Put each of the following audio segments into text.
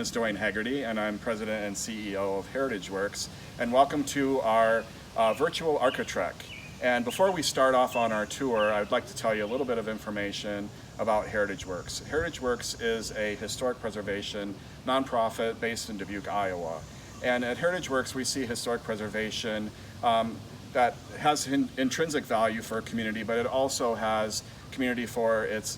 is Dwayne Haggerty, and I'm President and CEO of Heritage Works. And welcome to our virtual ArchiTrek. And before we start off on our tour, I'd like to tell you a little bit of information about Heritage Works. Heritage Works is a historic preservation nonprofit based in Dubuque, Iowa. And at Heritage Works, we see historic preservation that has intrinsic value for a community, but it also has community for its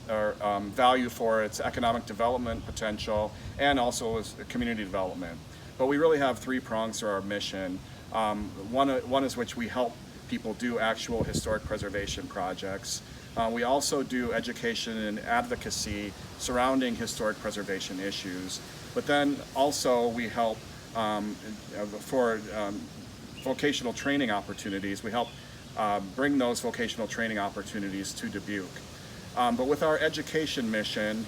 value for its economic development potential and also as community development. But we really have three prongs to our mission. One is which we help people do actual historic preservation projects. We also do education and advocacy surrounding historic preservation issues. But then also we help for vocational training opportunities. We help bring those vocational training opportunities to Dubuque. But with our education mission,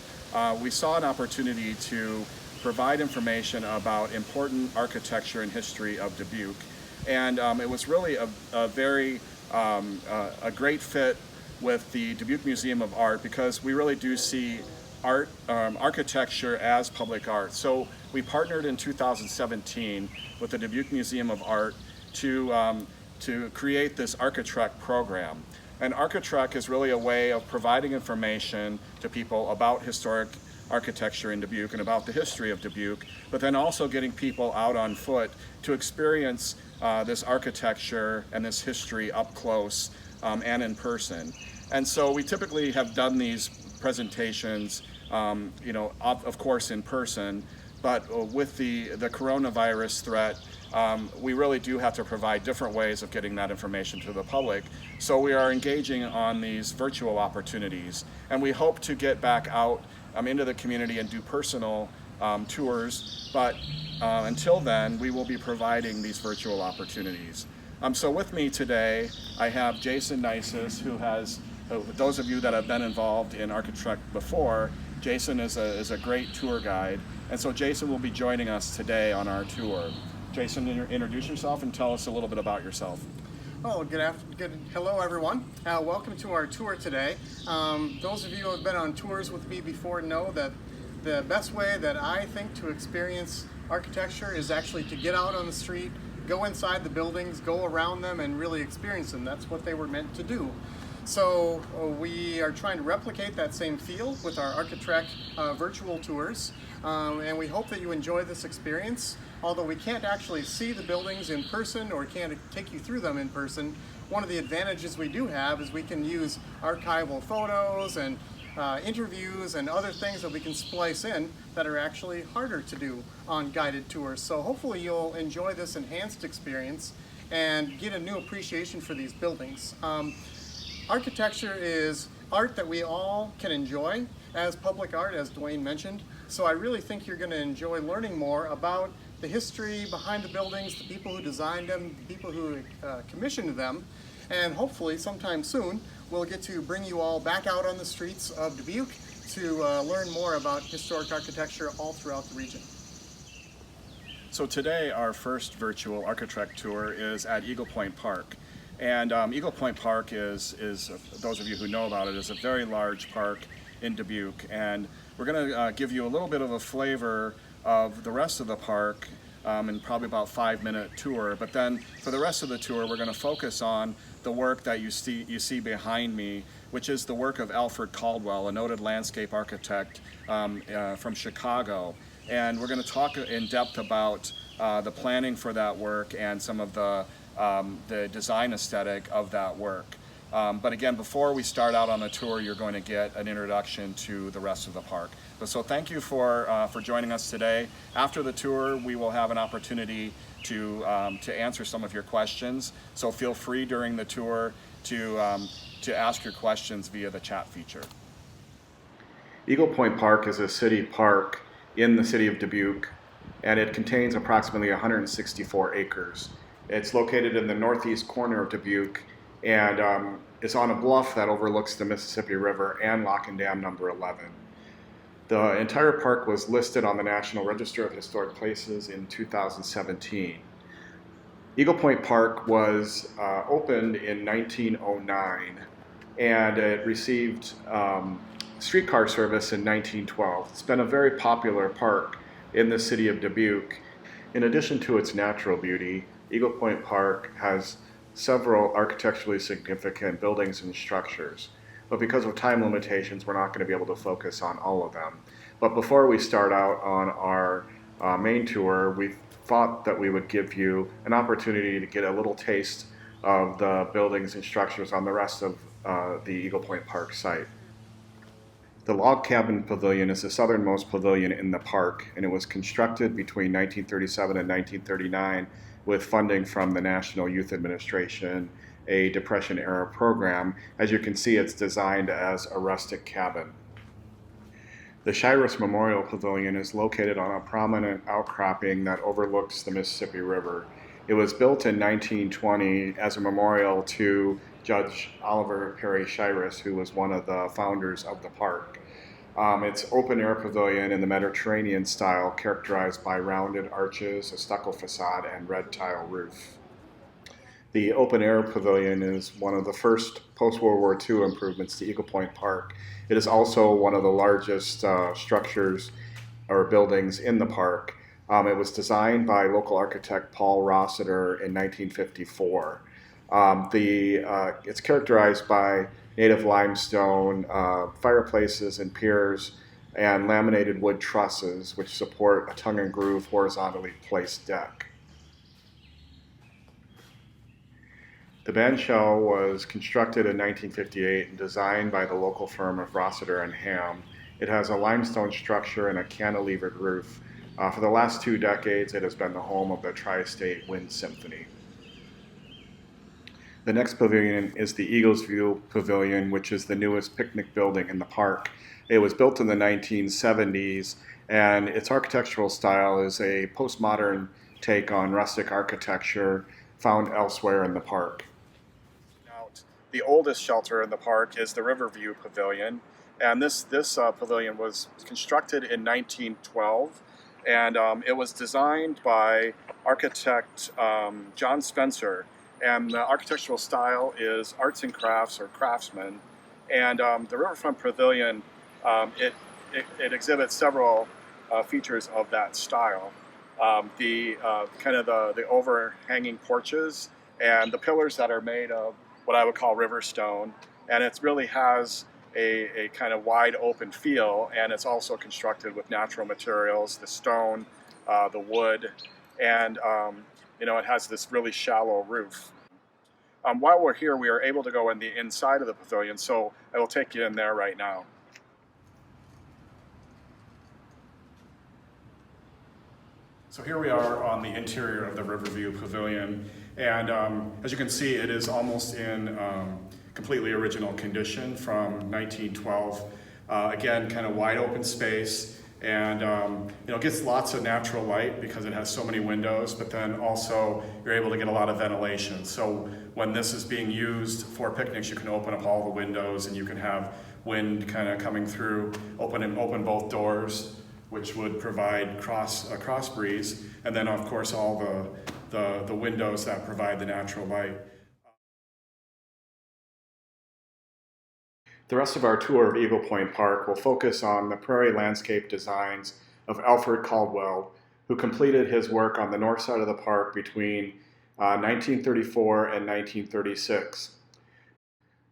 we saw an opportunity to provide information about important architecture and history of Dubuque. And it was really a great fit with the Dubuque Museum of Art, because we really do see art, architecture as public art. So we partnered in 2017 with the Dubuque Museum of Art to create this ArchiTrek program. And ArchiTrek is really a way of providing information to people about historic architecture in Dubuque and about the history of Dubuque, but then also getting people out on foot to experience this architecture and this history up close and in person. And so we typically have done these presentations, of course in person, but with the coronavirus threat, we really do have to provide different ways of getting that information to the public. So we are engaging on these virtual opportunities, and we hope to get back out into the community and do personal tours, but until then we will be providing these virtual opportunities. So with me today I have Jason Nices, who has, those of you that have been involved in ArchiTrek before, Jason is a great tour guide, and so Jason will be joining us today on our tour. Jason, introduce yourself and tell us a little bit about yourself. Oh, hello everyone. Welcome to our tour today. Those of you who have been on tours with me before know that the best way that I think to experience architecture is actually to get out on the street, go inside the buildings, go around them, and really experience them. That's what they were meant to do. So we are trying to replicate that same feel with our ArchiTrek virtual tours, and we hope that you enjoy this experience. Although we can't actually see the buildings in person or can't take you through them in person, one of the advantages we do have is we can use archival photos and interviews and other things that we can splice in that are actually harder to do on guided tours. So hopefully you'll enjoy this enhanced experience and get a new appreciation for these buildings. Architecture is art that we all can enjoy as public art, as Dwayne mentioned. So I really think you're going to enjoy learning more about the history behind the buildings, the people who designed them, the people who commissioned them, and hopefully sometime soon we'll get to bring you all back out on the streets of Dubuque to learn more about historic architecture all throughout the region. So today our first virtual ArchiTrek tour is at Eagle Point Park. And Eagle Point Park is, those of you who know about it, is a very large park in Dubuque. And we're going to give you a little bit of a flavor of the rest of the park in probably about a 5-minute tour. But then for the rest of the tour, we're going to focus on the work that you see behind me, which is the work of Alfred Caldwell, a noted landscape architect from Chicago. And we're going to talk in depth about the planning for that work and some of the design aesthetic of that work. But again, before we start out on the tour, you're going to get an introduction to the rest of the park. So thank you for joining us today. After the tour, we will have an opportunity to answer some of your questions. So feel free during the tour to ask your questions via the chat feature. Eagle Point Park is a city park in the city of Dubuque, and it contains approximately 164 acres. It's located in the northeast corner of Dubuque, and it's on a bluff that overlooks the Mississippi River and Lock and Dam number 11. The entire park was listed on the National Register of Historic Places in 2017. Eagle Point Park was opened in 1909, and it received streetcar service in 1912. It's been a very popular park in the city of Dubuque. In addition to its natural beauty, Eagle Point Park has several architecturally significant buildings and structures. But because of time limitations, we're not going to be able to focus on all of them. But before we start out on our main tour, we thought that we would give you an opportunity to get a little taste of the buildings and structures on the rest of the Eagle Point Park site. The Log Cabin Pavilion is the southernmost pavilion in the park, and it was constructed between 1937 and 1939 with funding from the National Youth Administration, a Depression-era program. As you can see, it's designed as a rustic cabin. The Shiras Memorial Pavilion is located on a prominent outcropping that overlooks the Mississippi River. It was built in 1920 as a memorial to Judge Oliver Perry Shiras, who was one of the founders of the park. It's open-air pavilion in the Mediterranean style, characterized by rounded arches, a stucco facade, and red tile roof. The open-air pavilion is one of the first post-World War II improvements to Eagle Point Park. It is also one of the largest structures or buildings in the park. It was designed by local architect Paul Rossiter in 1954. It's characterized by native limestone, fireplaces and piers, and laminated wood trusses, which support a tongue-and-groove horizontally placed deck. The bandshell was constructed in 1958 and designed by the local firm of Rossiter and Ham. It has a limestone structure and a cantilevered roof. For the last 2 decades, it has been the home of the Tri-State Wind Symphony. The next pavilion is the Eagles View Pavilion, which is the newest picnic building in the park. It was built in the 1970s, and its architectural style is a postmodern take on rustic architecture found elsewhere in the park. The oldest shelter in the park is the Riverview Pavilion, and this pavilion was constructed in 1912, and it was designed by architect John Spencer. And the architectural style is arts and crafts or craftsman. And the Riverfront Pavilion, it exhibits several features of that style. The overhanging porches and the pillars that are made of what I would call river stone. And it really has a kind of wide open feel, and it's also constructed with natural materials, the stone, the wood, and it has this really shallow roof. While we're here, we are able to go in the inside of the pavilion, so I will take you in there right now. So here we are on the interior of the Riverview Pavilion, and as you can see, it is almost in completely original condition from 1912. Again, kind of wide open space. And it gets lots of natural light because it has so many windows, but then also you're able to get a lot of ventilation. So when this is being used for picnics, you can open up all the windows and you can have wind kind of coming through, open both doors, which would provide a cross breeze, and then of course all the windows that provide the natural light. The rest of our tour of Eagle Point Park will focus on the prairie landscape designs of Alfred Caldwell, who completed his work on the north side of the park between 1934 and 1936.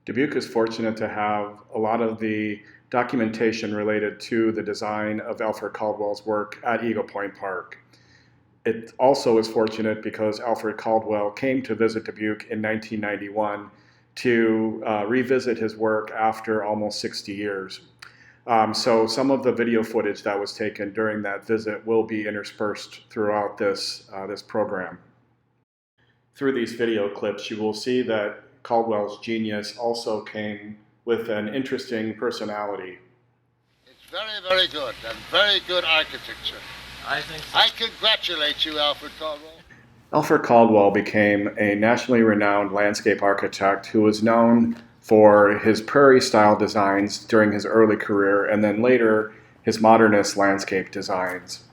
Dubuque is fortunate to have a lot of the documentation related to the design of Alfred Caldwell's work at Eagle Point Park. It also is fortunate because Alfred Caldwell came to visit Dubuque in 1991 to revisit his work after almost 60 years. So some of the video footage that was taken during that visit will be interspersed throughout this program. Through these video clips, you will see that Caldwell's genius also came with an interesting personality. It's very, very good, and very good architecture. I think so. I congratulate you, Alfred Caldwell. Alfred Caldwell became a nationally renowned landscape architect who was known for his prairie-style designs during his early career, and then later his modernist landscape designs.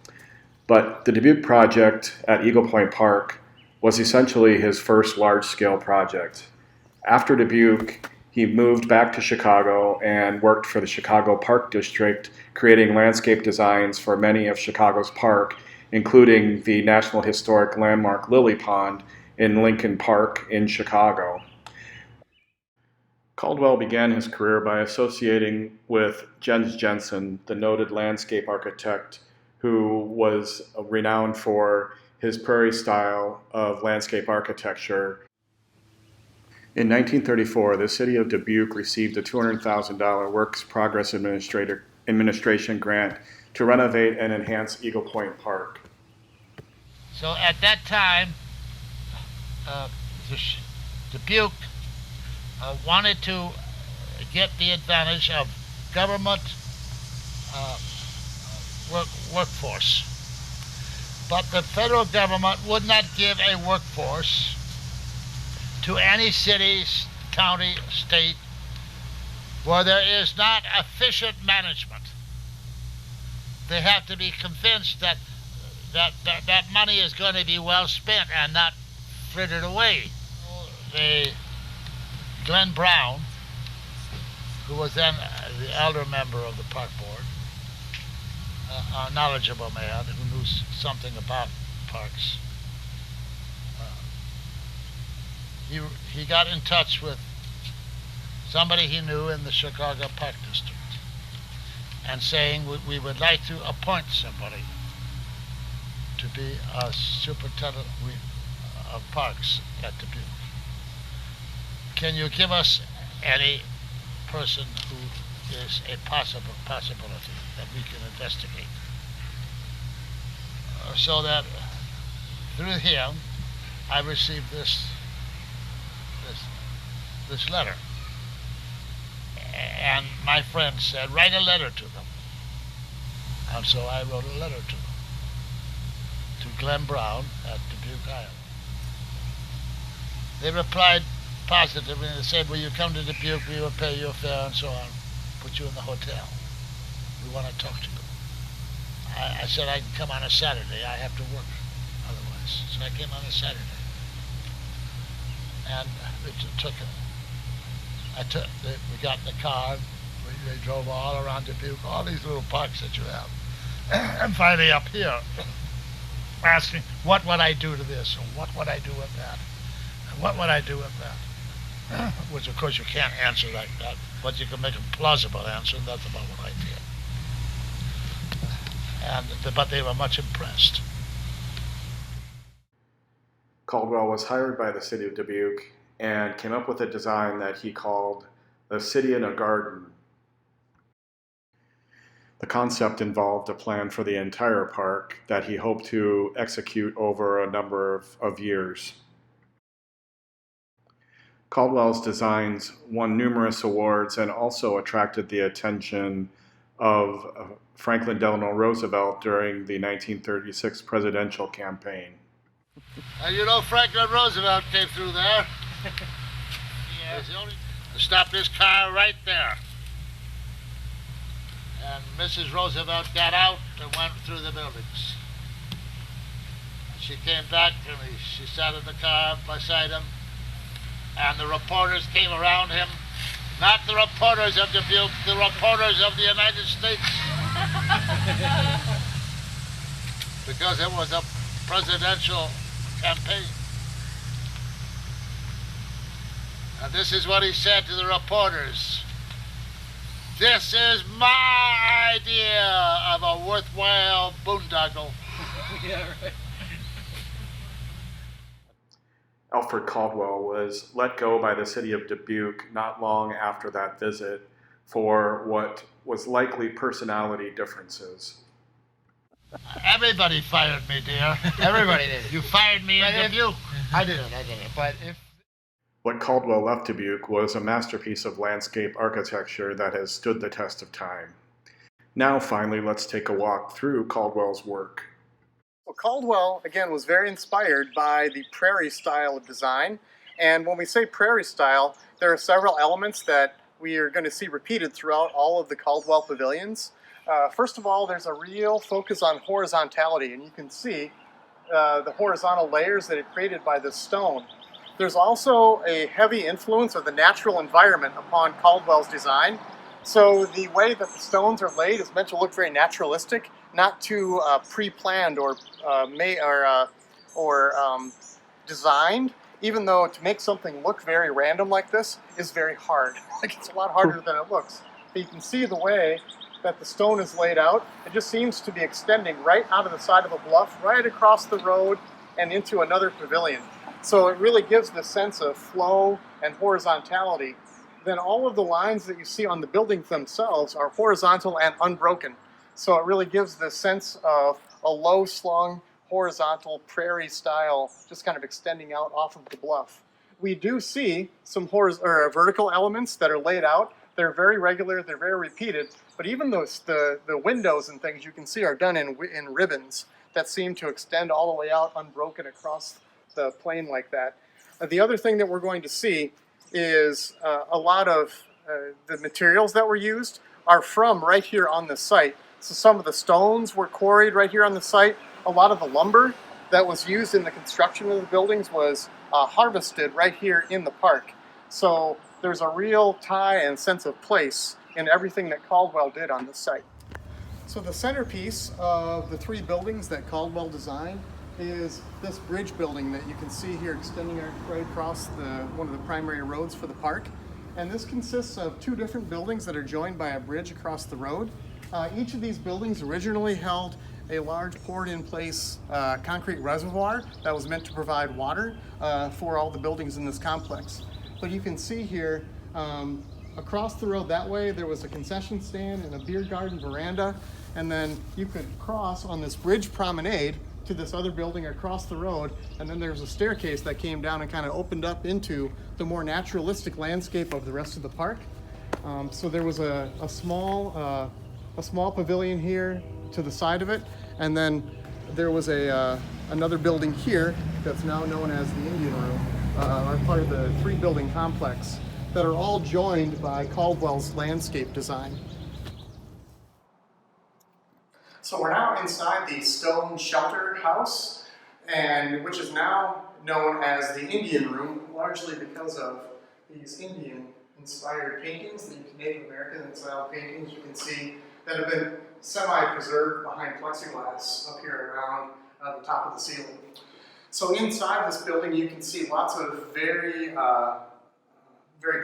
But the Dubuque project at Eagle Point Park was essentially his first large-scale project. After Dubuque, He moved back to Chicago and worked for the Chicago Park District, creating landscape designs for many of Chicago's park, including the National Historic Landmark Lily Pond in Lincoln Park in Chicago. Caldwell began his career by associating with Jens Jensen, the noted landscape architect who was renowned for his prairie style of landscape architecture. In 1934, the city of Dubuque received a $200,000 Works Progress Administration grant to renovate and enhance Eagle Point Park. So at that time, Dubuque wanted to get the advantage of government workforce. But the federal government would not give a workforce to any city, county, state where there is not efficient management. They have to be convinced that money is going to be well spent and not frittered away. Glenn Brown, who was then the elder member of the park board, a knowledgeable man who knew something about parks, he got in touch with somebody he knew in the Chicago Park District and saying we would like to appoint somebody to be a superintendent of parks at Dubuque. Can you give us any person who is a possibility that we can investigate? So that through him, I received this letter. And my friend said, write a letter to them. And so I wrote a letter to them, to Glenn Brown at Dubuque, Iowa. They replied positively and they said, will you come to Dubuque, we will pay your fare and so on, put you in the hotel. We want to talk to you. I said I can come on a Saturday, I have to work otherwise. So I came on a Saturday. And we got in the car, they drove all around Dubuque, all these little parks that you have. And finally up here, asking, what would I do to this, and what would I do with that, and what would I do with that? Which of course you can't answer like that, but you can make a plausible answer, and that's about what I did. But they were much impressed. Caldwell was hired by the city of Dubuque and came up with a design that he called the City in a Garden. The concept involved a plan for the entire park that he hoped to execute over a number of years. Caldwell's designs won numerous awards and also attracted the attention of Franklin Delano Roosevelt during the 1936 presidential campaign. And you know Franklin Roosevelt came through there. Yeah. He stopped his car right there. And Mrs. Roosevelt got out and went through the buildings. She came back to me. She sat in the car beside him, and the reporters came around him. Not the reporters of Dubuque, the reporters of the United States. Because it was a presidential campaign. And this is what he said to the reporters. This is my idea of a worthwhile boondoggle. Yeah, right. Alfred Caldwell was let go by the city of Dubuque not long after that visit for what was likely personality differences. Everybody fired me, dear. Everybody did. You fired me in Dubuque. I didn't. But if What Caldwell left Dubuque was a masterpiece of landscape architecture that has stood the test of time. Now, finally, let's take a walk through Caldwell's work. Well, Caldwell, again, was very inspired by the Prairie style of design. And when we say Prairie style, there are several elements that we are going to see repeated throughout all of the Caldwell pavilions. First of all, there's a real focus on horizontality, and you can see the horizontal layers that are created by the stone. There's also a heavy influence of the natural environment upon Caldwell's design. So the way that the stones are laid is meant to look very naturalistic, not too pre-planned or designed. Even though to make something look very random like this is very hard. Like, it's a lot harder than it looks. But you can see the way that the stone is laid out. It just seems to be extending right out of the side of a bluff, right across the road and into another pavilion. So it really gives the sense of flow and horizontality. Then all of the lines that you see on the buildings themselves are horizontal and unbroken. So it really gives the sense of a low-slung, horizontal prairie style, just kind of extending out off of the bluff. We do see some vertical elements that are laid out. They're very regular, they're very repeated, but even those the windows and things you can see are done in ribbons that seem to extend all the way out unbroken across the plane like that. The other thing that we're going to see is a lot of the materials that were used are from right here on the site. So some of the stones were quarried right here on the site. A lot of the lumber that was used in the construction of the buildings was harvested right here in the park. So there's a real tie and sense of place in everything that Caldwell did on the site. So the centerpiece of the three buildings that Caldwell designed is this bridge building that you can see here extending right across one of the primary roads for the park. And this consists of two different buildings that are joined by a bridge across the road. Each of these buildings originally held a large poured-in-place concrete reservoir that was meant to provide water for all the buildings in this complex. But you can see here, across the road that way, there was a concession stand and a beer garden veranda, and then you could cross on this bridge promenade to this other building across the road, and then there's a staircase that came down and kind of opened up into the more naturalistic landscape of the rest of the park. So there was a small pavilion here to the side of it, and then there was another building here that's now known as the Indian Room, are part of the three building complex that are all joined by Caldwell's landscape design. So we're now inside the stone shelter house, and which is now known as the Indian Room, largely because of these Indian-inspired paintings, the Native American-style paintings you can see that have been semi-preserved behind plexiglass up here around the top of the ceiling. So inside this building you can see lots of very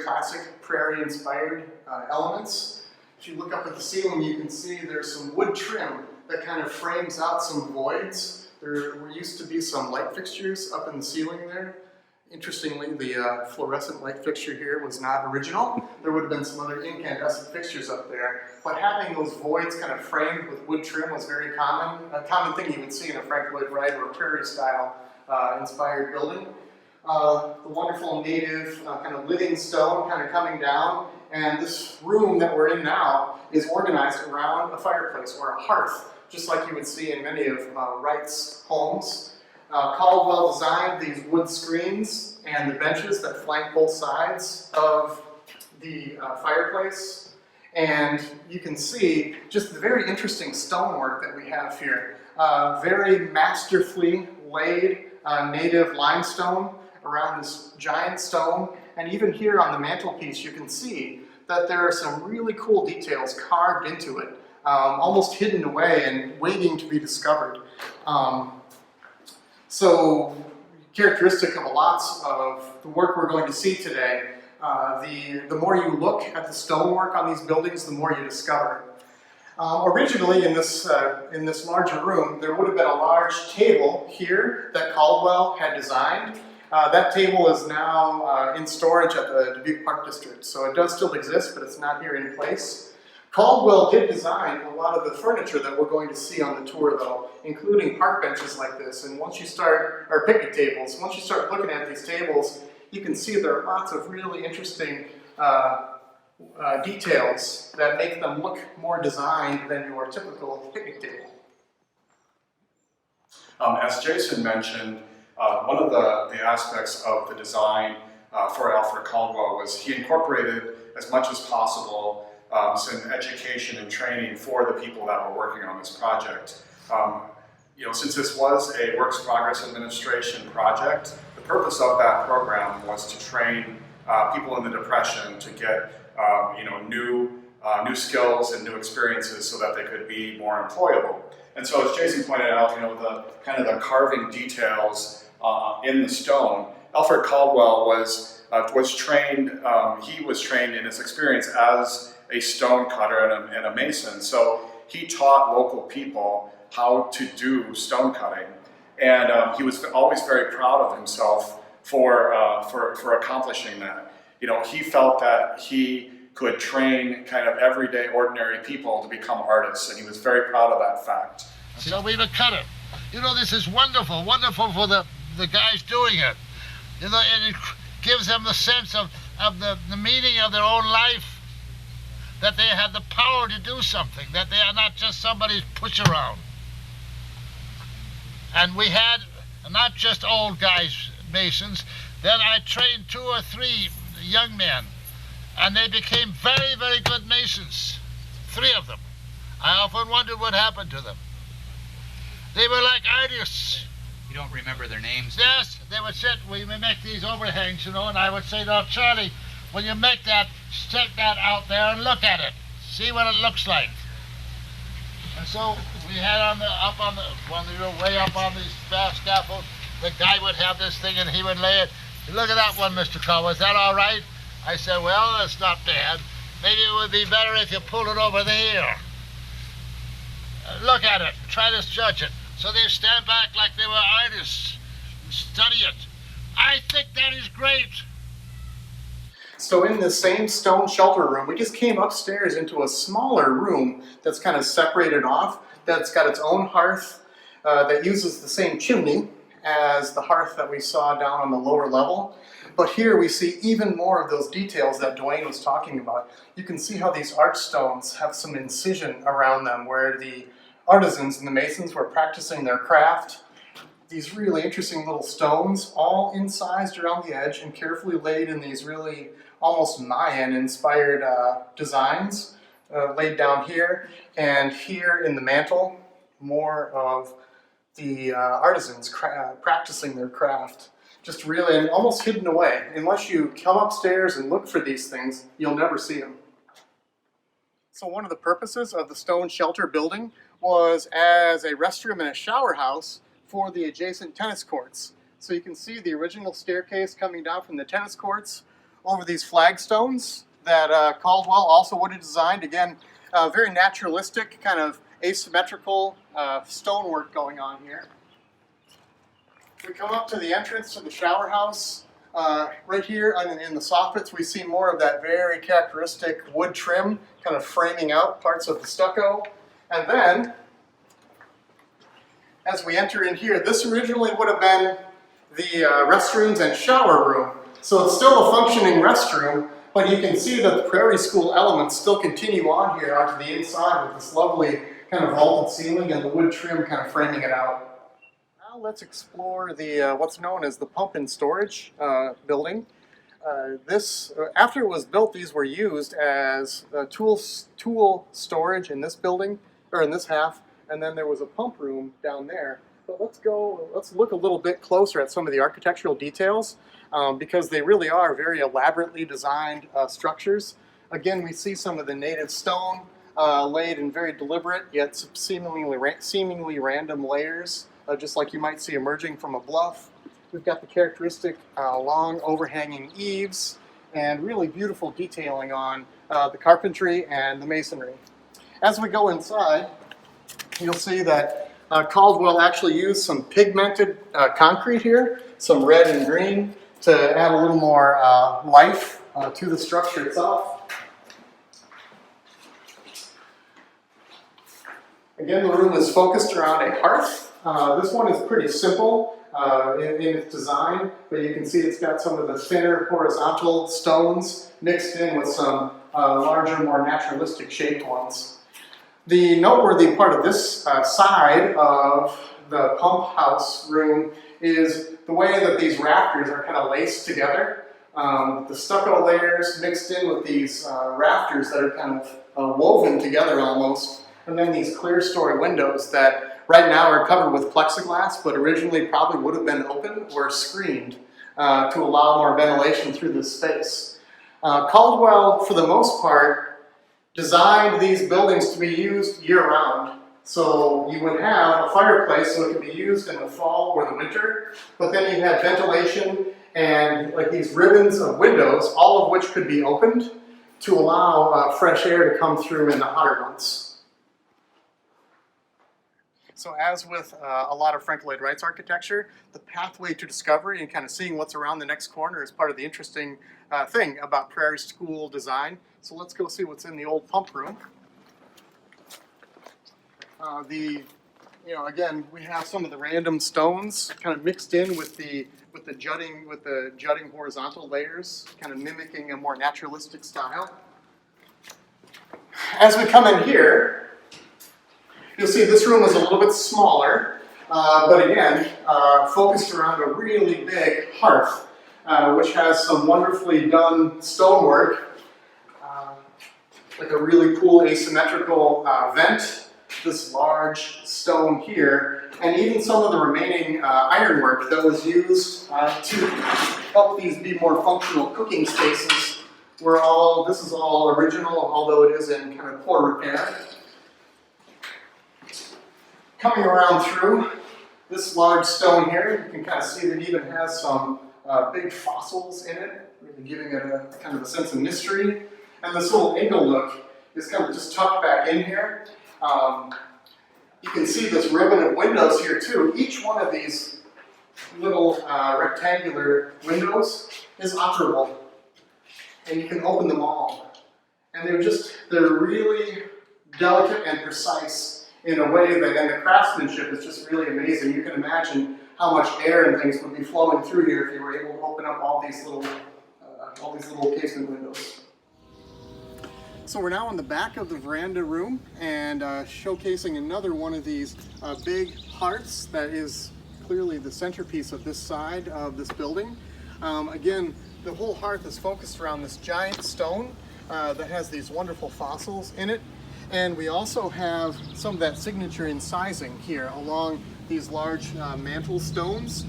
classic prairie-inspired elements. If you look up at the ceiling, you can see there's some wood trim that kind of frames out some voids. There used to be some light fixtures up in the ceiling there. Interestingly, the fluorescent light fixture here was not original. There would have been some other incandescent fixtures up there. But having those voids kind of framed with wood trim was very common. A common thing you would see in a Frank Lloyd Wright or a prairie-style inspired building. The wonderful native kind of living stone kind of coming down. And this room that we're in now is organized around a fireplace or a hearth, just like you would see in many of Wright's homes. Caldwell designed these wood screens and the benches that flank both sides of the fireplace. And you can see just the very interesting stonework that we have here. Very masterfully laid native limestone around this giant stone. And even here on the mantelpiece, you can see that there are some really cool details carved into it, almost hidden away and waiting to be discovered. So, characteristic of lots of the work we're going to see today, the more you look at the stonework on these buildings, the more you discover. Originally, in this larger room, there would have been a large table here that Caldwell had designed. That table is now in storage at the Dubuque Park District, so it does still exist, but it's not here in place. Caldwell did design a lot of the furniture that we're going to see on the tour, though, including park benches like this. And once you start, or picnic tables, once you start looking at these tables, you can see there are lots of really interesting details that make them look more designed than your typical picnic table. As Jason mentioned, one of the aspects of the design for Alfred Caldwell was he incorporated as much as possible some education and training for the people that were working on this project. Since this was a Works Progress Administration project, the purpose of that program was to train people in the Depression to get new skills and new experiences so that they could be more employable. And so, as Jason pointed out, the kind of the carving details in the stone. Alfred Caldwell was trained. He was trained in his experience as a stone cutter and a mason. So he taught local people how to do stone cutting, and he was always very proud of himself for accomplishing that. He felt that he could train kind of everyday, ordinary people to become artists, and he was very proud of that fact. So we would cut it. This is wonderful for the guys doing it. And it gives them the sense of the meaning of their own life, that they have the power to do something, that they are not just somebody's push around. And we had not just old guys, masons, then I trained 2 or 3 young men, and they became very, very good masons, 3 of them. I often wondered what happened to them. They were like artists. You don't remember their names? Yes, they would sit, we make these overhangs, and I would say, now Charlie, when you make that, stick that out there and look at it. See what it looks like. And so we had when we were way up on these vast scaffolds, the guy would have this thing and he would lay it. Look at that one, Mr. Caldwell, is that all right? I said, well, that's not bad. Maybe it would be better if you pulled it over there. Look at it, try to judge it. So they stand back like they were artists and study it. I think that is great. So in the same stone shelter room, we just came upstairs into a smaller room that's kind of separated off, that's got its own hearth that uses the same chimney as the hearth that we saw down on the lower level. But here we see even more of those details that Dwayne was talking about. You can see how these archstones have some incision around them where the artisans and the masons were practicing their craft. These really interesting little stones, all incised around the edge and carefully laid in these really almost Mayan-inspired designs, laid down here. And here in the mantle, more of the artisans practicing their craft. Just really, and almost hidden away. Unless you come upstairs and look for these things, you'll never see them. So one of the purposes of the stone shelter building was as a restroom and a shower house for the adjacent tennis courts. So you can see the original staircase coming down from the tennis courts over these flagstones that Caldwell also would have designed. Again, very naturalistic, kind of asymmetrical stonework going on here. We come up to the entrance to the shower house. Right here in the soffits, we see more of that very characteristic wood trim, kind of framing out parts of the stucco. And then, as we enter in here, this originally would have been the restrooms and shower room. So it's still a functioning restroom, but you can see that the Prairie School elements still continue on here onto the inside with this lovely kind of vaulted ceiling and the wood trim kind of framing it out. Now let's explore the what's known as the pump and storage building. After it was built, these were used as tool storage in this building, or in this half, and then there was a pump room down there. But let's look a little bit closer at some of the architectural details, because they really are very elaborately designed structures. Again, we see some of the native stone laid in very deliberate yet seemingly random layers, just like you might see emerging from a bluff. We've got the characteristic long overhanging eaves and really beautiful detailing on the carpentry and the masonry. As we go inside, you'll see that Caldwell actually used some pigmented concrete here, some red and green, to add a little more life to the structure itself. Again, the room is focused around a hearth. This one is pretty simple in its design, but you can see it's got some of the thinner horizontal stones mixed in with some larger, more naturalistic shaped ones. The noteworthy part of this side of the pump house room is the way that these rafters are kind of laced together. The stucco layers mixed in with these rafters that are kind of woven together almost, and then these clear story windows that right now are covered with plexiglass, but originally probably would have been open or screened to allow more ventilation through this space. Caldwell, for the most part, designed these buildings to be used year-round. So you would have a fireplace so it could be used in the fall or the winter, but then you had ventilation and like these ribbons of windows, all of which could be opened to allow fresh air to come through in the hotter months. So as with a lot of Frank Lloyd Wright's architecture, the pathway to discovery and kind of seeing what's around the next corner is part of the interesting thing about Prairie School design. So let's go see what's in the old pump room. Again, we have some of the random stones kind of mixed in with the jutting horizontal layers, kind of mimicking a more naturalistic style. As we come in here, you'll see this room is a little bit smaller, but again, focused around a really big hearth, which has some wonderfully done stonework, like a really cool asymmetrical vent, this large stone here, and even some of the remaining ironwork that was used to help these be more functional cooking spaces. This is all original, although it is in kind of poor repair. Coming around through this large stone here, you can kind of see that it even has some big fossils in it, really giving it a kind of a sense of mystery. And this little angle look is kind of just tucked back in here. You can see this ribbon of windows here too. Each one of these little rectangular windows is operable, and you can open them all. And they're really delicate and precise in a way that, and the craftsmanship is just really amazing. You can imagine how much air and things would be flowing through here if you were able to open up all these little casement windows. So we're now in the back of the veranda room and showcasing another one of these big hearths that is clearly the centerpiece of this side of this building. Again, the whole hearth is focused around this giant stone that has these wonderful fossils in it. And we also have some of that signature incising here along these large mantle stones.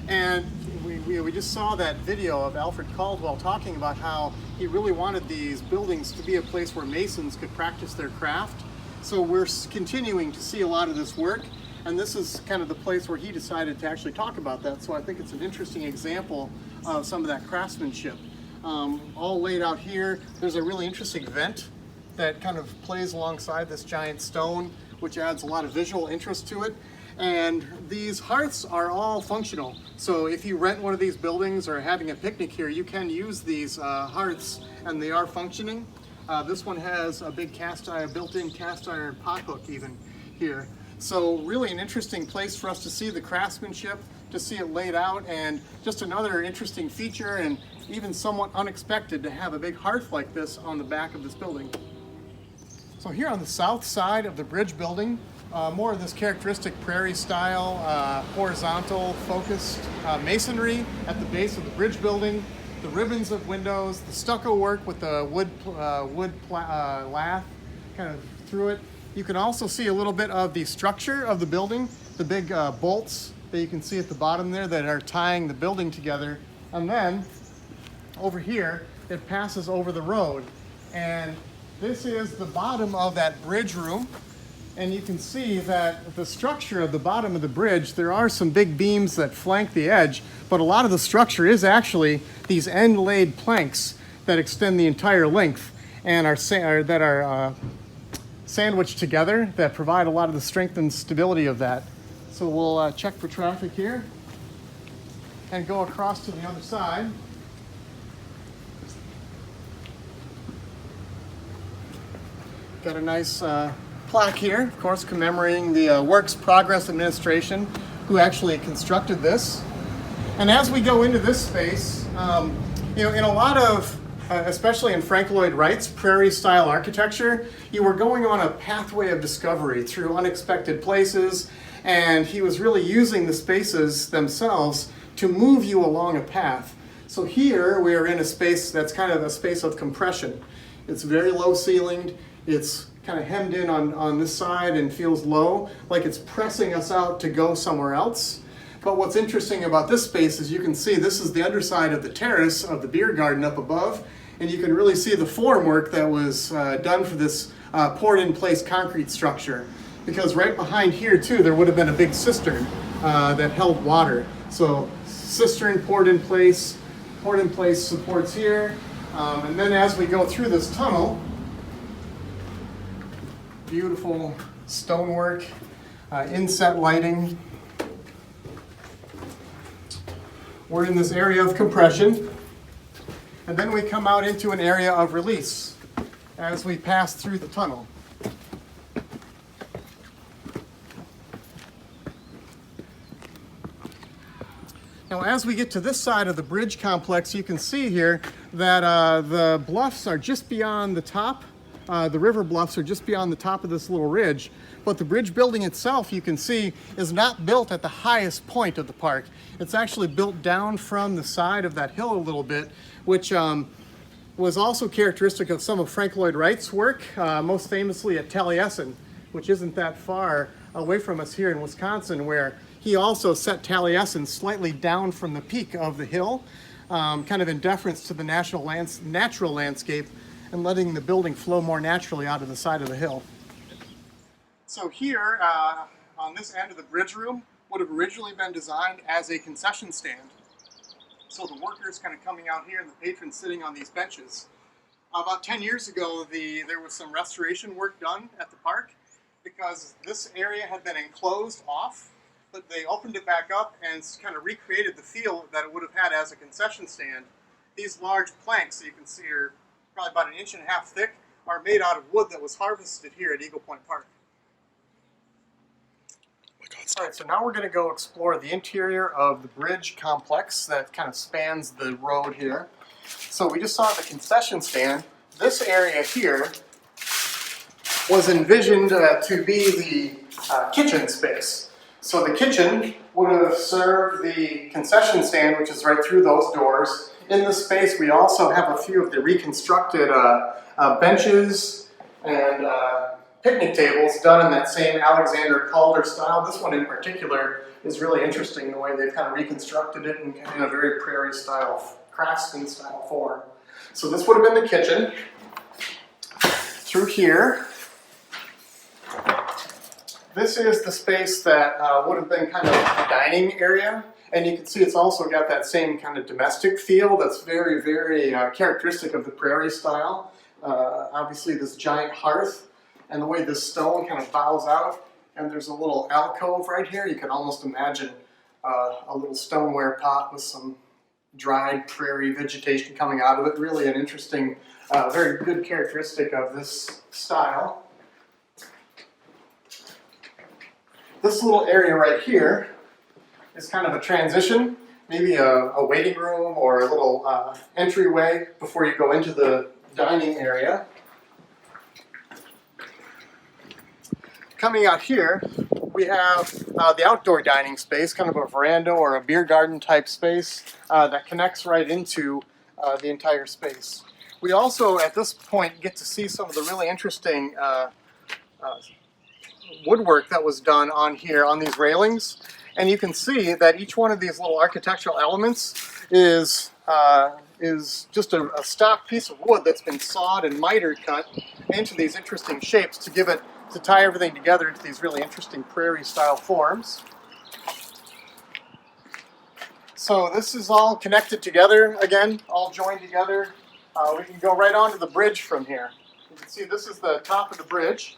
And we just saw that video of Alfred Caldwell talking about how he really wanted these buildings to be a place where masons could practice their craft. So we're continuing to see a lot of this work, and this is kind of the place where he decided to actually talk about that. So I think it's an interesting example of some of that craftsmanship. All laid out here, there's a really interesting vent that kind of plays alongside this giant stone, which adds a lot of visual interest to it. And these hearths are all functional. So if you rent one of these buildings or having a picnic here, you can use these hearths, and they are functioning. This one has a big built-in cast iron pot hook even here. So really an interesting place for us to see the craftsmanship, to see it laid out, and just another interesting feature and even somewhat unexpected to have a big hearth like this on the back of this building. So here on the south side of the bridge building, more of this characteristic Prairie style, horizontal focused masonry at the base of the bridge building, the ribbons of windows, the stucco work with the wood lath kind of through it. You can also see a little bit of the structure of the building, the big bolts that you can see at the bottom there that are tying the building together. And then over here, it passes over the road. And this is the bottom of that bridge room. And you can see that the structure of the bottom of the bridge, there are some big beams that flank the edge, but a lot of the structure is actually these end-laid planks that extend the entire length and are sandwiched together that provide a lot of the strength and stability of that. So we'll check for traffic here and go across to the other side. Got a nice plaque here, of course, commemorating the Works Progress Administration who actually constructed this. And as we go into this space, in a lot of, especially in Frank Lloyd Wright's Prairie style architecture, you were going on a pathway of discovery through unexpected places, and he was really using the spaces themselves to move you along a path. So here we are in a space that's kind of a space of compression. It's very low ceilinged, it's kind of hemmed in on this side and feels low, like it's pressing us out to go somewhere else. But what's interesting about this space is you can see this is the underside of the terrace of the beer garden up above, and you can really see the formwork that was done for this poured in place concrete structure. Because right behind here too, there would have been a big cistern that held water. So cistern poured in place supports here. And then as we go through this tunnel, beautiful stonework, inset lighting. We're in this area of compression, and then we come out into an area of release as we pass through the tunnel. Now, as we get to this side of the bridge complex, you can see here that the bluffs are just beyond the top. The river bluffs are just beyond the top of this little ridge. But the bridge building itself, you can see, is not built at the highest point of the park. It's actually built down from the side of that hill a little bit, which was also characteristic of some of Frank Lloyd Wright's work, most famously at Taliesin, which isn't that far away from us here in Wisconsin, where he also set Taliesin slightly down from the peak of the hill, kind of in deference to the natural landscape and letting the building flow more naturally out of the side of the hill. So here, on this end of the bridge room, would have originally been designed as a concession stand. So the workers kind of coming out here and the patrons sitting on these benches. About 10 years ago, there was some restoration work done at the park because this area had been enclosed off, but they opened it back up and kind of recreated the feel that it would have had as a concession stand. These large planks that you can see are probably about 1.5 inches thick, are made out of wood that was harvested here at Eagle Point Park. All right, so now we're going to go explore the interior of the bridge complex that kind of spans the road here. So we just saw the concession stand. This area here was envisioned to be the kitchen space. So the kitchen would have served the concession stand, which is right through those doors. In this space, we also have a few of the reconstructed benches and picnic tables done in that same Alexander Calder style. This one in particular is really interesting, the way they've kind of reconstructed it in a very Prairie style, craftsman style form. So this would have been the kitchen. Through here, this is the space that would have been kind of a dining area. And you can see it's also got that same kind of domestic feel that's very, very characteristic of the Prairie style. Obviously this giant hearth, and the way this stone kind of bows out, and there's a little alcove right here. You can almost imagine a little stoneware pot with some dried prairie vegetation coming out of it. Really an interesting, very good characteristic of this style. This little area right here is kind of a transition, maybe a waiting room or a little entryway before you go into the dining area. Coming out here, we have the outdoor dining space, kind of a veranda or a beer garden type space that connects right into the entire space. We also, at this point, get to see some of the really interesting woodwork that was done on here, on these railings. And you can see that each one of these little architectural elements is just a stock piece of wood that's been sawed and miter cut into these interesting shapes to tie everything together into these really interesting Prairie style forms. So this is all connected together again, all joined together. We can go right onto the bridge from here. You can see this is the top of the bridge.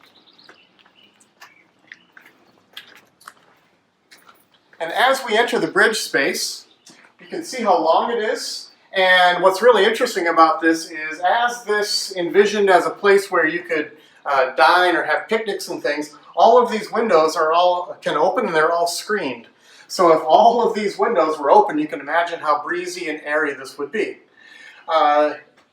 And as we enter the bridge space, you can see how long it is. And what's really interesting about this is, as this envisioned as a place where you could dine or have picnics and things, all of these windows can open and they're all screened. So if all of these windows were open, you can imagine how breezy and airy this would be.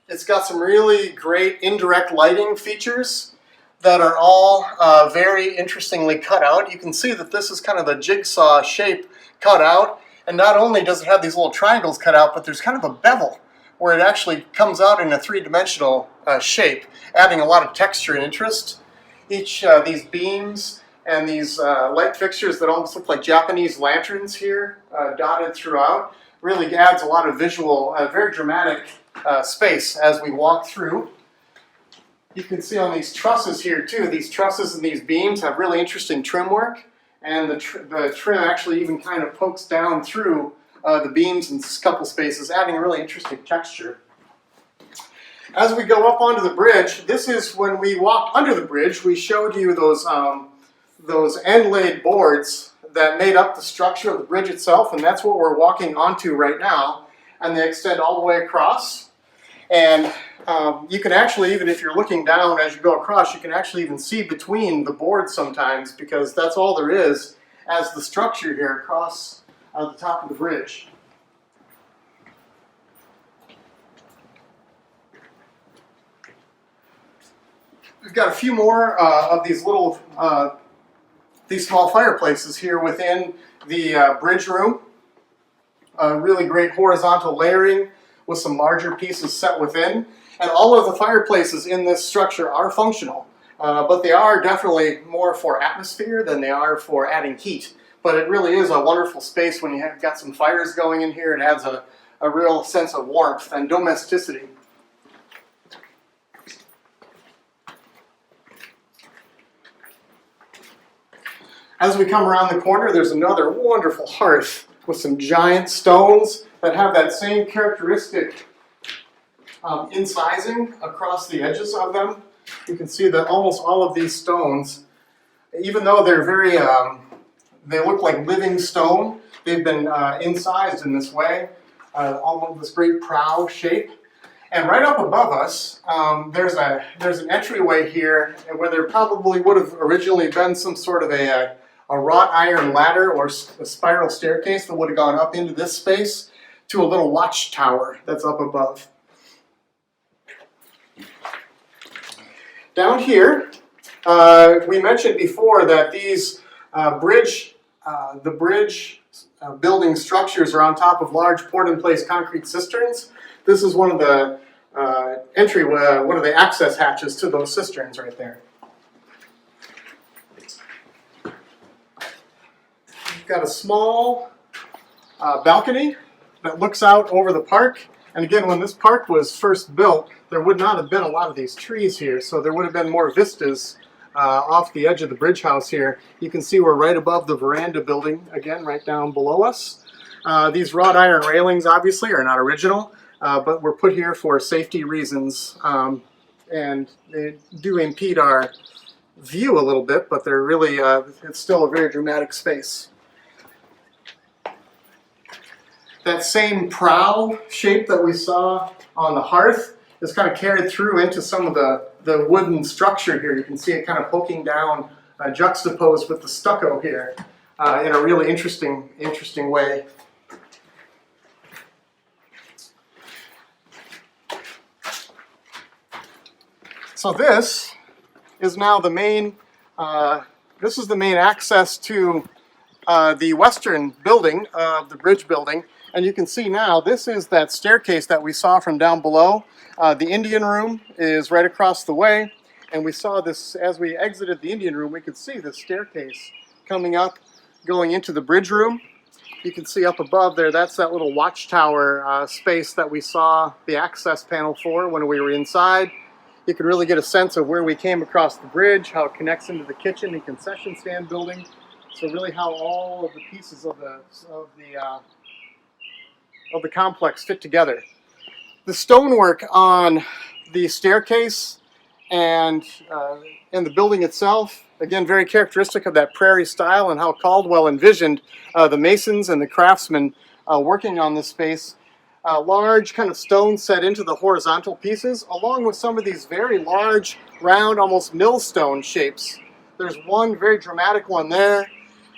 It's got some really great indirect lighting features that are all very interestingly cut out. You can see that this is kind of a jigsaw shape cut out, and not only does it have these little triangles cut out, but there's kind of a bevel where it actually comes out in a three-dimensional shape, adding a lot of texture and interest. Each these beams and these light fixtures that almost look like Japanese lanterns here, dotted throughout, really adds a lot of visual, very dramatic space as we walk through. You can see on these trusses here too, these trusses and these beams have really interesting trim work, and the trim actually even kind of pokes down through the beams in a couple spaces, adding a really interesting texture. As we go up onto the bridge, this is when we walked under the bridge. We showed you those end-laid boards that made up the structure of the bridge itself, and that's what we're walking onto right now. And they extend all the way across. And you can actually, even if you're looking down as you go across, you can actually even see between the boards sometimes, because that's all there is as the structure here across the top of the bridge. We've got a few more of these little, these small fireplaces here within the bridge room. Really great horizontal layering with some larger pieces set within. And all of the fireplaces in this structure are functional, but they are definitely more for atmosphere than they are for adding heat. But it really is a wonderful space when you have got some fires going in here. It adds a real sense of warmth and domesticity. As we come around the corner, there's another wonderful hearth with some giant stones that have that same characteristic incising across the edges of them. You can see that almost all of these stones, even though they're very, they look like living stone, they've been incised in this way, almost this great prow shape. And right up above us, there's an entryway here where there probably would have originally been some sort of a wrought iron ladder or a spiral staircase that would have gone up into this space to a little watchtower that's up above. Down here, we mentioned before that these bridge building structures are on top of large poured-in-place concrete cisterns. This is one of the one of the access hatches to those cisterns right there. We've got a small balcony that looks out over the park. And again, when this park was first built, there would not have been a lot of these trees here, so there would have been more vistas off the edge of the bridge house here. You can see we're right above the veranda building, again, right down below us. These wrought iron railings, obviously, are not original, but were put here for safety reasons, and they do impede our view a little bit, but they're really, it's still a very dramatic space. That same prow shape that we saw on the hearth is kind of carried through into some of the wooden structure here. You can see it kind of poking down, juxtaposed with the stucco here in a really interesting way. So this is now the main, this is the main access to the western building of the bridge building. And you can see now, this is that staircase that we saw from down below. The Indian room is right across the way. And we saw this, as we exited the Indian room, we could see the staircase coming up, going into the bridge room. You can see up above there, that's that little watchtower space that we saw the access panel for when we were inside. You can really get a sense of where we came across the bridge, how it connects into the kitchen and concession stand building. So really how all of the pieces of the complex fit together. The stonework on the staircase and the building itself, again, very characteristic of that Prairie style and how Caldwell envisioned the masons and the craftsmen working on this space. Large kind of stones set into the horizontal pieces, along with some of these very large, round, almost millstone shapes. There's one very dramatic one there.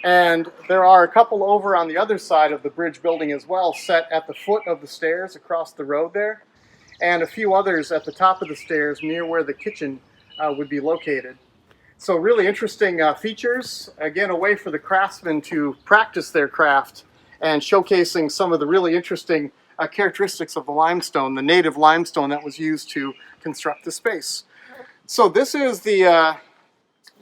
And there are a couple over on the other side of the bridge building as well, set at the foot of the stairs across the road there, and a few others at the top of the stairs near where the kitchen would be located. So really interesting features, again, a way for the craftsmen to practice their craft and showcasing some of the really interesting characteristics of the limestone, the native limestone that was used to construct the space. So this is the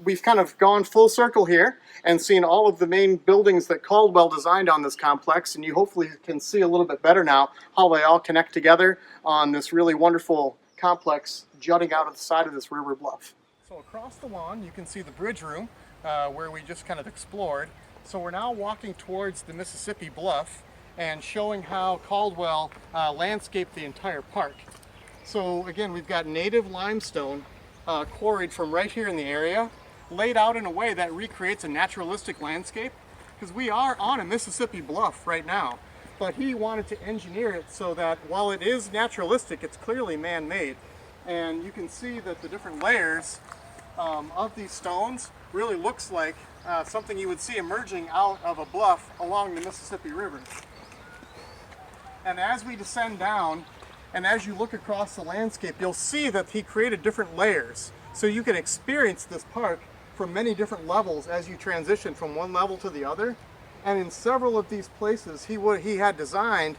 we've kind of gone full circle here and seen all of the main buildings that Caldwell designed on this complex, and you hopefully can see a little bit better now how they all connect together on this really wonderful complex jutting out of the side of this river bluff. So across the lawn you can see the bridge room where we just kind of explored. So we're now walking towards the Mississippi bluff and showing how Caldwell landscaped the entire park. So again, we've got native limestone quarried from right here in the area, laid out in a way that recreates a naturalistic landscape, because we are on a Mississippi bluff right now. But he wanted to engineer it so that while it is naturalistic, it's clearly man-made. And you can see that the different layers of these stones really looks like something you would see emerging out of a bluff along the Mississippi River. And as we descend down, and as you look across the landscape, you'll see that he created different layers. So you can experience this park from many different levels as you transition from one level to the other. And in several of these places, he had designed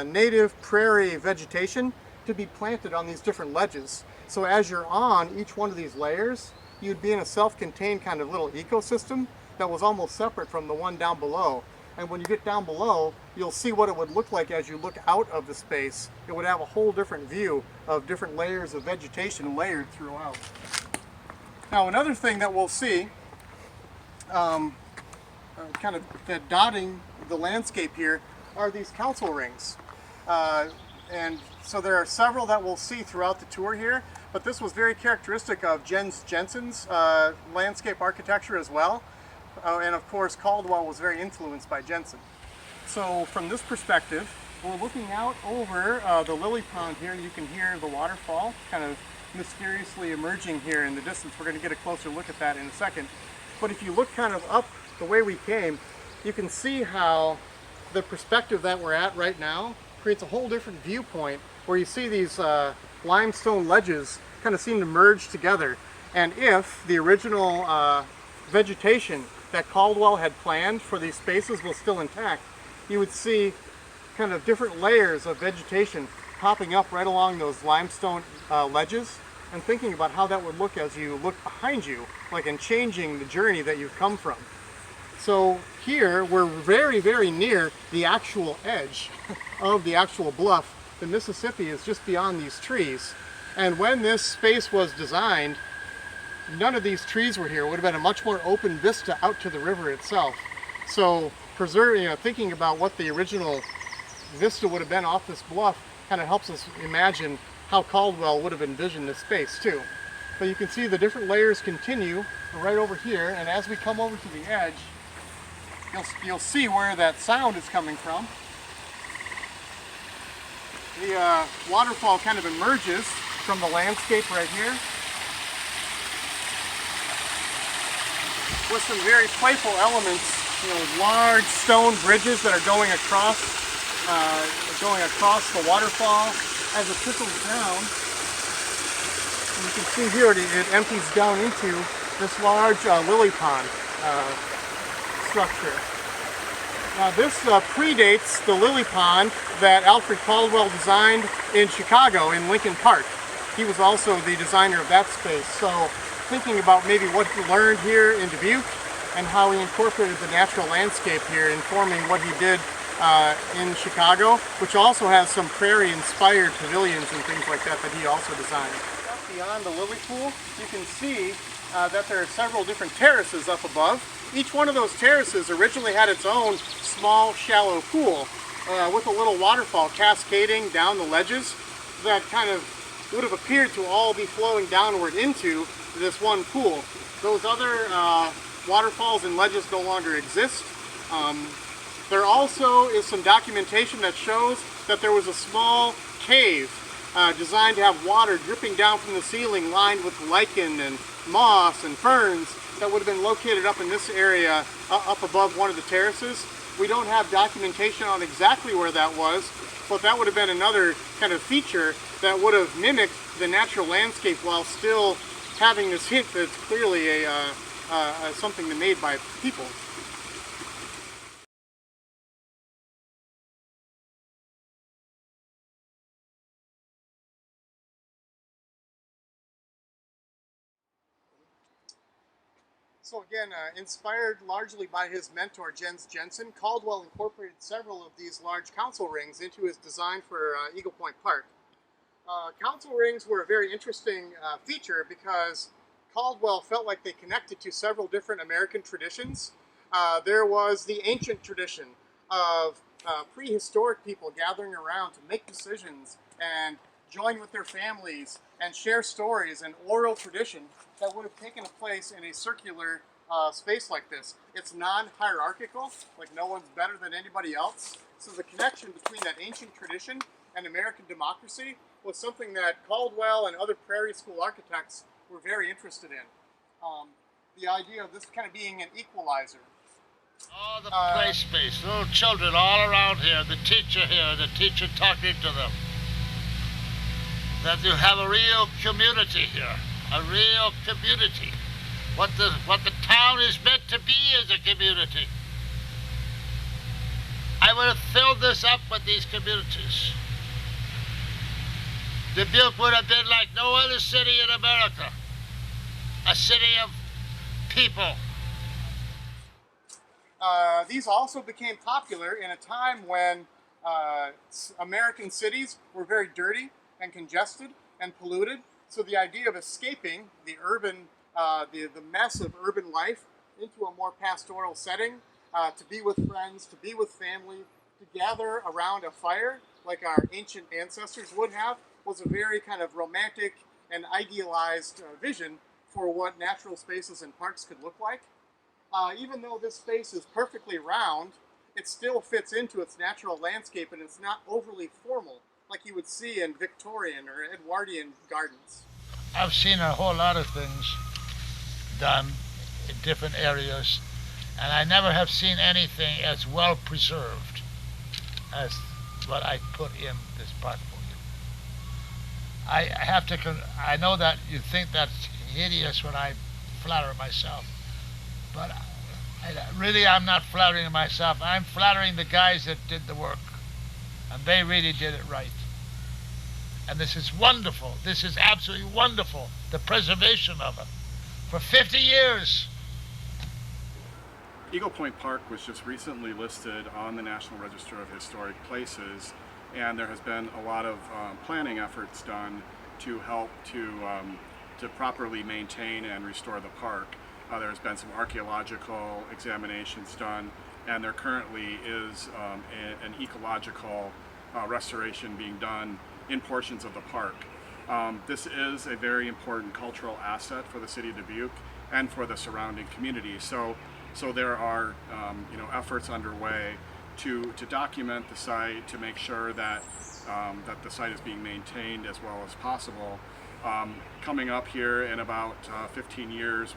native prairie vegetation to be planted on these different ledges. So as you're on each one of these layers, you'd be in a self-contained kind of little ecosystem that was almost separate from the one down below. And when you get down below, you'll see what it would look like as you look out of the space. It would have a whole different view of different layers of vegetation layered throughout. Now another thing that we'll see, kind of dotting the landscape here, are these council rings. And so there are several that we'll see throughout the tour here, but this was very characteristic of Jens Jensen's landscape architecture as well. And of course, Caldwell was very influenced by Jensen. So from this perspective, we're looking out over the lily pond here, and you can hear the waterfall kind of mysteriously emerging here in the distance. We're going to get a closer look at that in a second. But if you look kind of up the way we came, you can see how the perspective that we're at right now creates a whole different viewpoint where you see these limestone ledges kind of seem to merge together. And if the original vegetation that Caldwell had planned for these spaces was still intact, you would see kind of different layers of vegetation popping up right along those limestone ledges, and thinking about how that would look as you look behind you, like in changing the journey that you've come from. So here we're very, very near the actual edge of the actual bluff. The Mississippi is just beyond these trees. And when this space was designed, none of these trees were here. It would have been a much more open vista out to the river itself. So thinking about what the original vista would have been off this bluff kind of helps us imagine how Caldwell would have envisioned this space too. But you can see the different layers continue right over here, and as we come over to the edge, you'll see where that sound is coming from. The waterfall kind of emerges from the landscape right here, with some very playful elements, large stone bridges that are going across the waterfall as it trickles down. And you can see here it empties down into this large lily pond structure. Now this predates the lily pond that Alfred Caldwell designed in Chicago in Lincoln Park. He was also the designer of that space. So thinking about maybe what he learned here in Dubuque and how he incorporated the natural landscape here, informing what he did in Chicago, which also has some prairie-inspired pavilions and things like that he also designed. Up beyond the lily pool, you can see that there are several different terraces up above. Each one of those terraces originally had its own small, shallow pool with a little waterfall cascading down the ledges that kind of would have appeared to all be flowing downward into this one pool. Those other waterfalls and ledges no longer exist. There also is some documentation that shows that there was a small cave designed to have water dripping down from the ceiling, lined with lichen and moss and ferns, that would have been located up in this area up above one of the terraces. We don't have documentation on exactly where that was, but that would have been another kind of feature that would have mimicked the natural landscape while still having this hint that it's clearly something made by people. So again, inspired largely by his mentor Jens Jensen, Caldwell incorporated several of these large council rings into his design for Eagle Point Park. Council rings were a very interesting feature because Caldwell felt like they connected to several different American traditions. There was the ancient tradition of prehistoric people gathering around to make decisions and join with their families and share stories and oral tradition that would have taken place in a circular space like this. It's non-hierarchical, like no one's better than anybody else. So the connection between that ancient tradition and American democracy was something that Caldwell and other Prairie School architects were very interested in. The idea of this kind of being an equalizer. All the play space, little children all around here, the teacher talking to them. That you have a real community here, a real community. What the town is meant to be as a community. I would have filled this up with these communities. Dubuque would have been like no other city in America. A city of people. These also became popular in a time when American cities were very dirty and congested and polluted. So the idea of escaping the urban, the mess of urban life into a more pastoral setting, to be with friends, to be with family, to gather around a fire like our ancient ancestors would have, was a very kind of romantic and idealized vision for what natural spaces and parks could look like. Even though this space is perfectly round, it still fits into its natural landscape and it's not overly formal like you would see in Victorian or Edwardian gardens. I've seen a whole lot of things done in different areas, and I never have seen anything as well preserved as what I put in this park for you. I know that you think that's hideous when I flatter myself, but I'm not flattering myself. I'm flattering the guys that did the work, and they really did it right. And this is wonderful. This is absolutely wonderful, the preservation of it. For 50 years. Eagle Point Park was just recently listed on the National Register of Historic Places, and there has been a lot of planning efforts done to help to properly maintain and restore the park. There's been some archaeological examinations done, and there currently is an ecological restoration being done in portions of the park. This is a very important cultural asset for the city of Dubuque and for the surrounding community. So there are efforts underway to document the site, to make sure that that the site is being maintained as well as possible. Coming up here in about 15 years,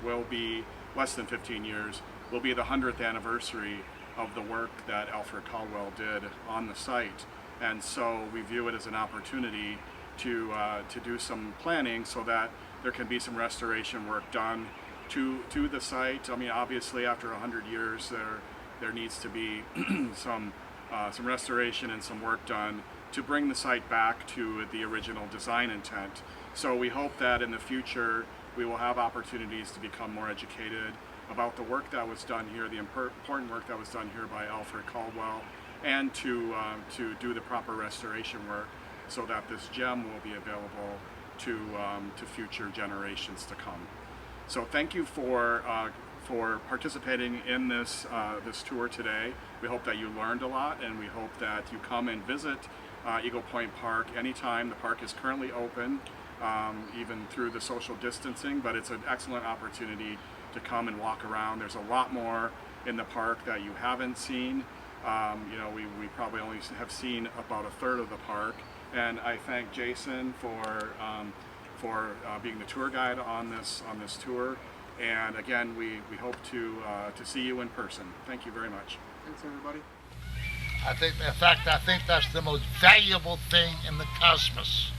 less than 15 years, will be the 100th anniversary of the work that Alfred Caldwell did on the site. And so we view it as an opportunity to do some planning so that there can be some restoration work done to the site. I mean, obviously after 100 years there needs to be some restoration and some work done to bring the site back to the original design intent. So we hope that in the future we will have opportunities to become more educated about the work that was done here, the important work that was done here by Alfred Caldwell, and to do the proper restoration work so that this gem will be available to future generations to come. So thank you for participating in this tour today. We hope that you learned a lot, and we hope that you come and visit Eagle Point Park anytime. The park is currently open, even through the social distancing, but it's an excellent opportunity to come and walk around. There's a lot more in the park that you haven't seen. We probably only have seen about a third of the park, and I thank Jason for being the tour guide on this tour. And again, we hope to see you in person. Thank you very much. Thanks, everybody. I think that's the most valuable thing in the cosmos.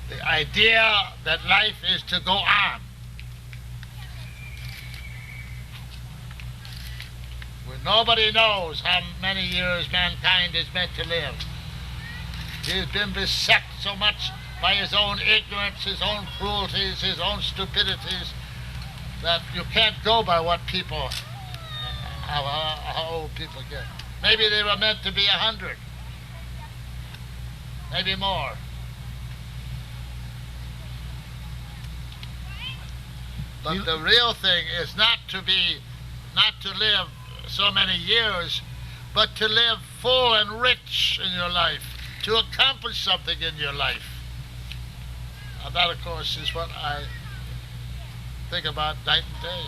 The idea that life is to go on. Where nobody knows how many years mankind is meant to live. He's been beset so much by his own ignorance, his own cruelties, his own stupidities, that you can't go by what people, how old people get. Maybe they were meant to be 100, maybe more. But the real thing is not to live so many years, but to live full and rich in your life, to accomplish something in your life. And that, of course, is what I think about night and day.